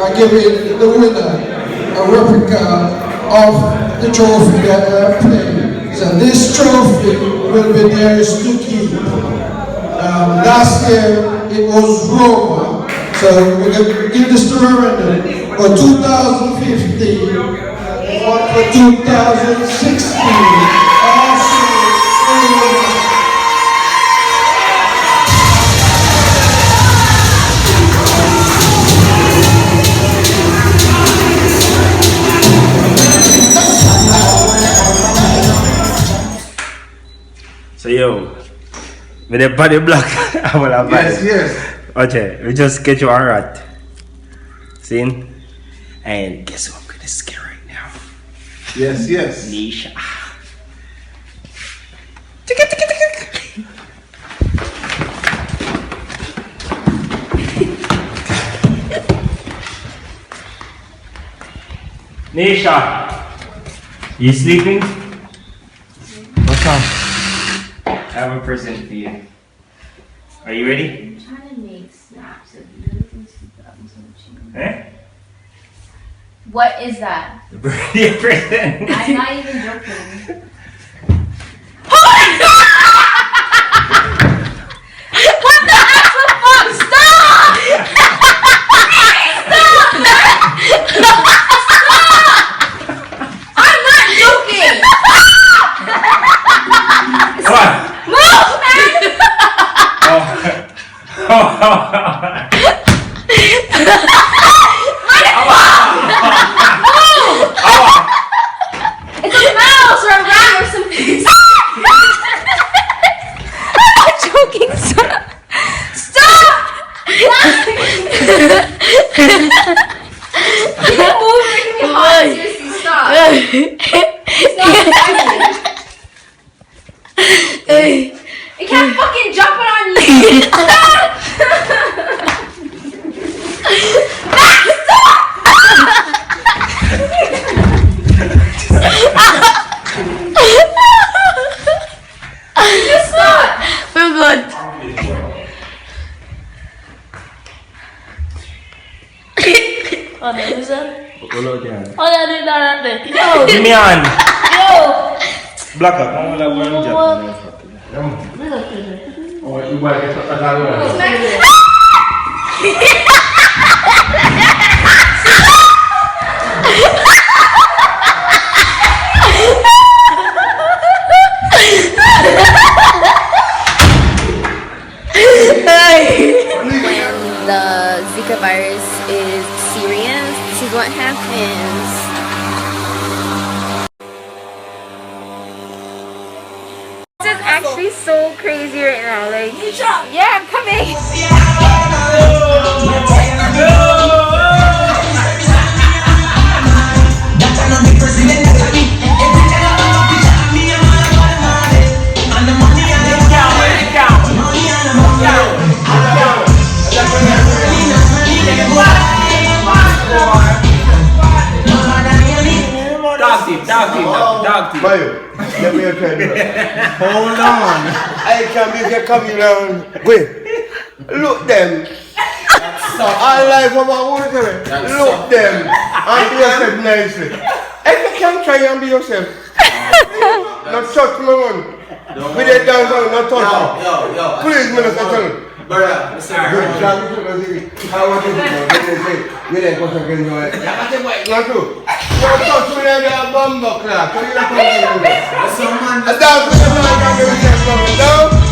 are giving the winner a replica of the trophy that they have played. So this trophy will be theirs to keep. Last year it was Roma, so we're going to give this to Miranda for 2015, one for 2016. So yo, with the body block, I will have Yes. Okay, we just get you on rat. See? And guess who I'm gonna scare right now? Yes. Nisha. Nisha, you sleeping? What's up? I have a present for you. Are you ready? I'm trying to make snaps of you and stuff. Eh? What is that? The birthday present. I'm not even joking. What the actual fuck? Stop! I'm not joking! What? Move, man! It's a mouse or a rat or something. I'm not joking. Stop! Stop! Keep moving, making me hot. Seriously, stop. Stop. It can't fucking jump it on you. Stop! Just stop! We're good. Oh, that is it. Oh, that is it. Yo, Give me on. yo. Black up. I'm gonna one job. Oh, you buy it at all. When the Zika virus is serious, this is what happens. This is actually so crazy right now. Like, yeah, I'm coming. Dog team. Mayo, let me tell you. Hold on. I can make you come around. Wait, look them. I like what I want to tell you. Look them. And be yourself nicely. If you can try and be yourself. Not touch my one. With that dance on, not touch me. Yo. Please, Minister, tell me. Brother, Mr. Good job, how was it? You didn't go to get your head. Not true. Don't touch me like a bumbo clock. So you're not talking about it. I dance with the man that can be coming down.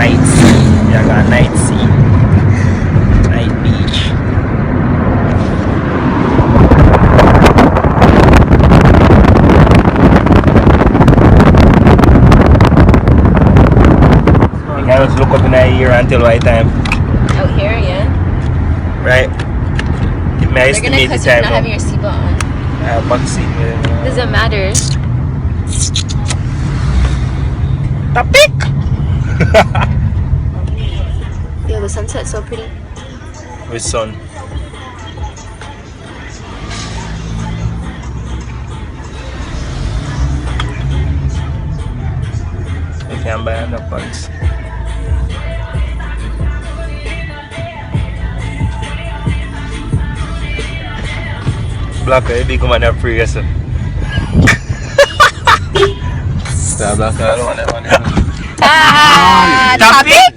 night sea. Yeah, I got night sea. Night beach. You can just look up in the ear until right time. Out here, yeah. Right? It may They're gonna estimate the cuss you for time not having your seatbelt on. back seat. Doesn't matter. Topic! Yo, the sunset's so pretty. With sun. You can buy enough pants. Black, you become an free yourself. Stop black, I don't want that one. Topic!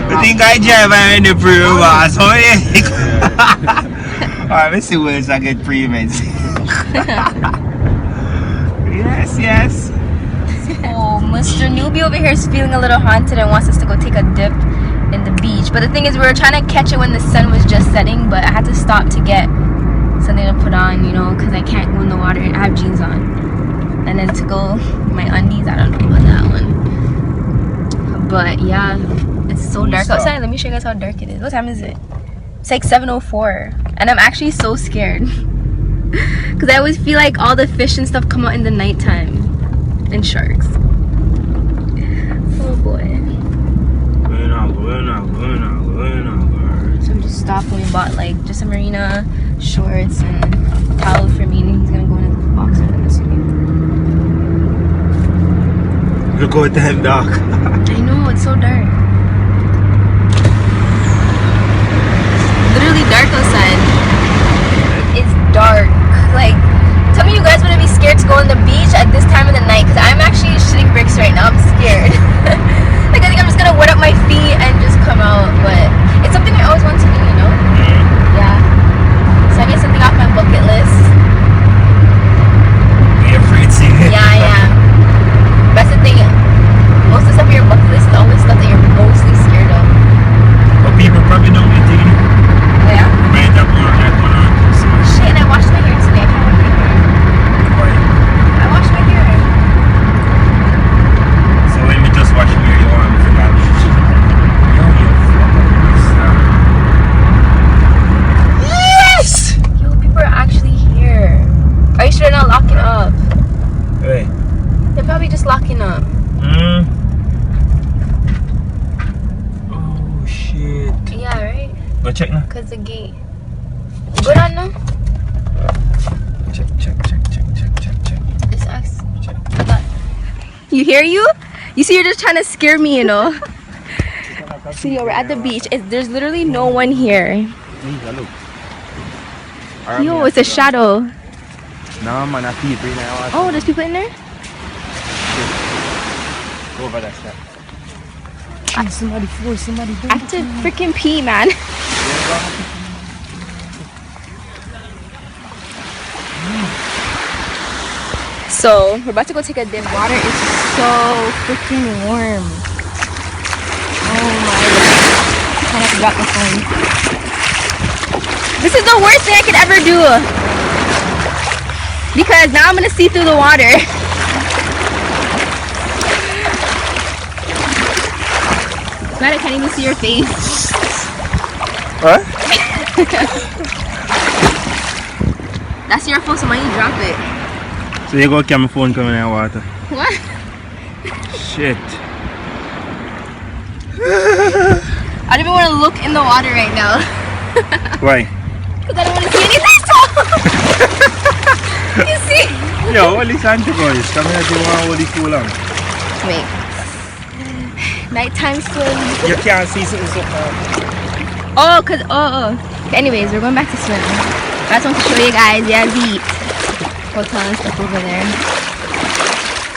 You think I drive in the free was, so alright, let's see where I get free events. Yes. Oh, Mr. Newbie over here is feeling a little haunted and wants us to go take a dip in the beach. But the thing is, we were trying to catch it when the sun was just setting, but I had to stop to get something to put on, you know, because I can't go in the water and I have jeans on. And then to go, my undies, I don't know about that one. But yeah, it's so dark outside. Let me show you guys how dark it is. What time is it? It's like 7:04, and I'm actually so scared. Because I always feel like all the fish and stuff come out in the nighttime. And sharks. Oh boy. So we just stopped and we bought like just a marina, shorts, and towel for me. And he's gonna go in his boxer in this week. Look at that dark. I know, it's so dark. Literally dark outside. It's dark. Like, tell me you guys wouldn't be scared to go on the beach at this time of the night, because I'm actually shitting bricks right now. I'm scared. Like, I think I'm just gonna wet up my feet and just come out, but it's something I always want to do, you know? Yeah. So I get something off my bucket list. You're afraid to see it. Yeah, I am. That's the thing. Most of the stuff on your bucket list is always stuff that you're mostly scared of. But people probably don't get taken. Yeah? Right up on that one. Shit, and I washed my hair today. I can't wear my hair. I washed my hair. So when we just watch here, you want to forget. Yes! Yo, people are actually here. Are you sure they're not locking up? Hey. They're probably just locking up. Oh shit. Yeah, right? Go check now. Cause the gate. Good on now? Check. It's us. You hear you? You see, you're just trying to scare me, you know? So yo, we're at the beach. There's literally no one here. Yo, it's a shadow. No man, I see it right now. Oh, there's people in there? Over that step. Somebody I have to freaking pee, man. So, we're about to go take a dip. Water is so freaking warm. Oh my god. I have to drop the phone. This is the worst thing I could ever do. Because now I'm gonna see through the water. I can't even see your face. What? That's your phone, so why you drop it? So you got camera phone coming in the water. What? Shit. I don't even want to look in the water right now. Why? Because I don't want to see anything. You see? Yo, what is Antigoys? Come here, do you want all the cool on? Wait. Nighttime swim. You can't see something so far. Oh. Anyways, we're going back to swim. I just want to show you guys. Yeah, the hotel and stuff over there.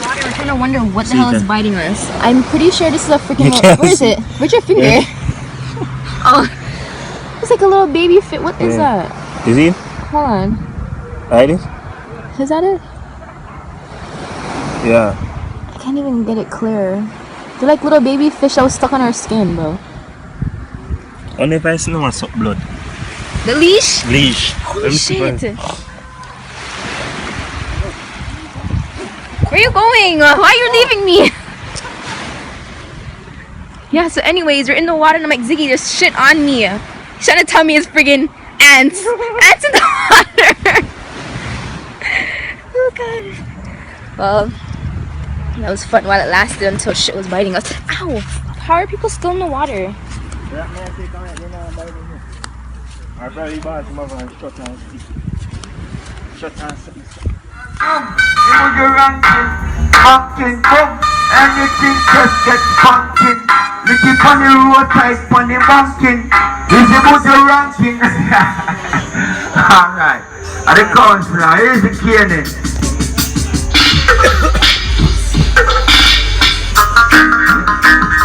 Water, we're trying to wonder what the hell is biting us. I'm pretty sure this is a freaking. Where is it? Where's your finger? Yeah. Oh, it's like a little baby fit. What is that? Is it? Hold on. Like this? Is that it? Yeah. I can't even get it clear. They're like little baby fish that was stuck on her skin, bro. Only if I see no suck blood. The leash? Leash. Holy shit. Where are you going? Why are you leaving me? Yeah, so anyways, we're in the water and I'm like, Ziggy, there's shit on me. He's trying to tell me it's friggin' ants. Ants in the water. Oh god. Well, that was fun while it lasted until shit was biting us. Ow! How are people still in the water? Anything just get funkin'. Lick it on the road type on the banking. Is it about the ranking? Alright. At the council, here's the cane.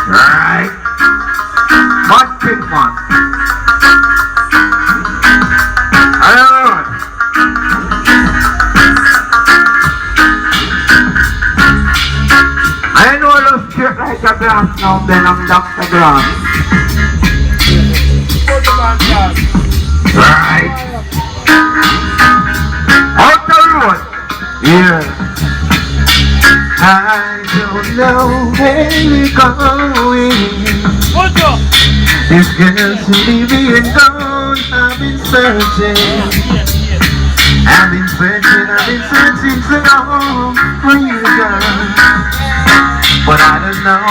Right. Banking man. Alright. I know I love straight like a glass now, then I'm Dr. Glass. Right. Out the road. Yeah. I don't know where we're going. This girl's leaving alone. I've been searching. I've been searching so long for you, girl. But I don't know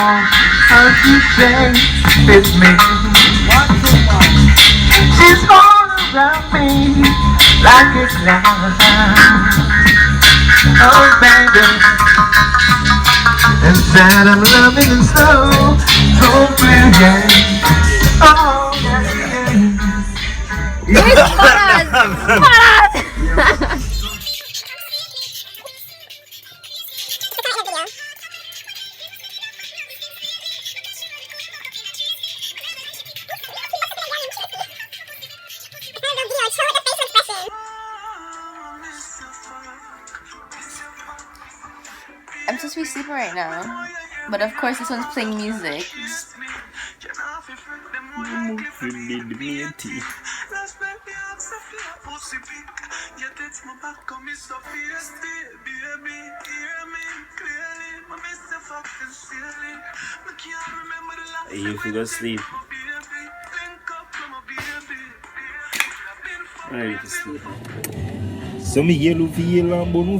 how she stays with me. She's all around me like a cloud. Oh baby, inside I'm loving and so brilliant. Oh yeah. Where's Faraz? Faraz! I'm supposed to be sleeping right now, but of course this one's playing music. You feel sleep. Ready to sleep. So me yellow feel and bone